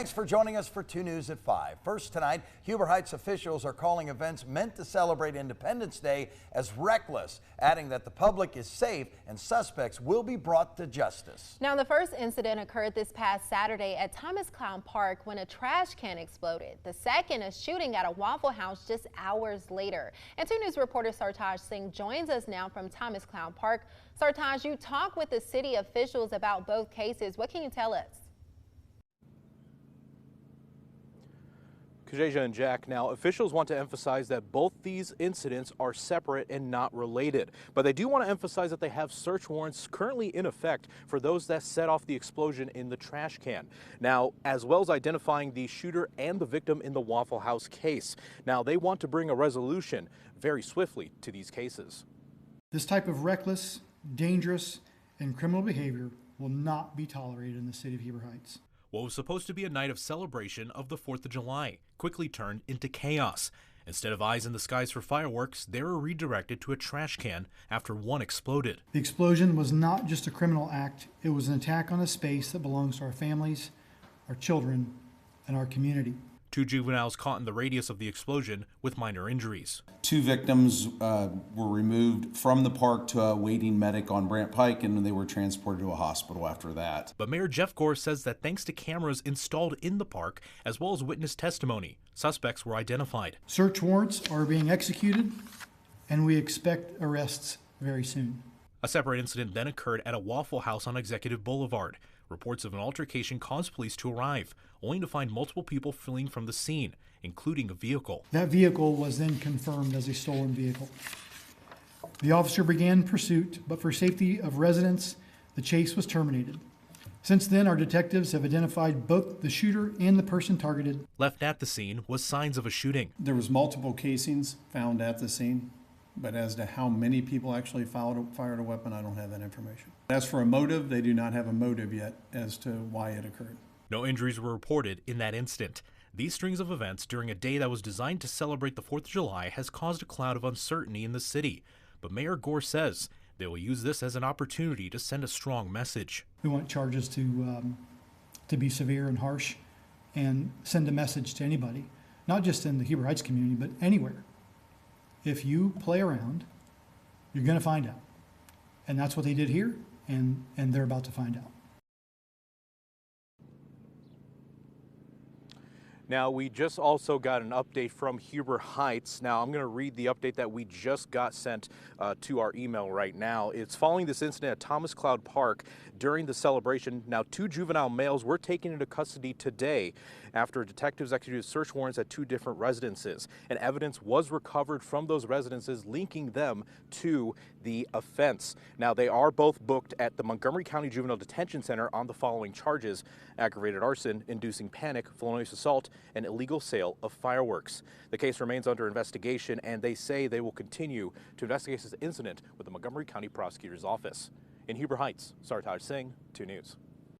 Thanks for joining us for 2 News at 5. First tonight, Huber Heights officials are calling events meant to celebrate Independence Day as reckless, adding that the public is safe and suspects will be brought to justice. Now, the first incident occurred this past Saturday at Thomas Clown Park when a trash can exploded. The second, a shooting at a Waffle House just hours later. And 2 News reporter Sartaj Singh joins us now from Thomas Clown Park. Sartaj, you talked with the city officials about both cases. What can you tell us? Kajeja and Jack, now officials want to emphasize that both these incidents are separate and not related, but they do want to emphasize that they have search warrants currently in effect for those that set off the explosion in the trash can. Now, as well as identifying the shooter and the victim in the Waffle House case. Now, they want to bring a resolution very swiftly to these cases. This type of reckless, dangerous, and criminal behavior will not be tolerated in the city of Huber Heights. What was supposed to be a night of celebration of the 4th of July quickly turned into chaos. Instead of eyes in the skies for fireworks, they were redirected to a trash can after one exploded. The explosion was not just a criminal act, it was an attack on a space that belongs to our families, our children, and our community. 2 juveniles caught in the radius of the explosion with minor injuries. 2 victims were removed from the park to a waiting medic on Brant Pike, and they were transported to a hospital after that. But Mayor Jeff Gore says that thanks to cameras installed in the park, as well as witness testimony, suspects were identified. Search warrants are being executed, and we expect arrests very soon. A separate incident then occurred at a Waffle House on Executive Boulevard. Reports of an altercation caused police to arrive, only to find multiple people fleeing from the scene, including a vehicle. That vehicle was then confirmed as a stolen vehicle. The officer began pursuit, but for safety of residents, the chase was terminated. Since then, our detectives have identified both the shooter and the person targeted. Left at the scene was signs of a shooting. There was multiple casings found at the scene, but as to how many people actually fired a weapon, I don't have that information. As for a motive, they do not have a motive yet as to why it occurred. No injuries were reported in that instant. These strings of events during a day that was designed to celebrate the 4th of July has caused a cloud of uncertainty in the city. But Mayor Gore says they will use this as an opportunity to send a strong message. We want charges to be severe and harsh and send a message to anybody, not just in the Huber Heights community, but anywhere. If you play around, you're going to find out. And that's what they did here, and they're about to find out. Now, we just also got an update from Huber Heights. Now, I'm going to read the update that we just got sent to our email right now. It's following this incident at Thomas Clown Park during the celebration. Now, 2 juvenile males were taken into custody today after detectives executed search warrants at 2 different residences. And evidence was recovered from those residences linking them to the offense. Now, they are both booked at the Montgomery County Juvenile Detention Center on the following charges: aggravated arson, inducing panic, felonious assault, and illegal sale of fireworks. The case remains under investigation, and they say they will continue to investigate this incident with the Montgomery County Prosecutor's Office. In Huber Heights, Sartaj Singh, 2 News.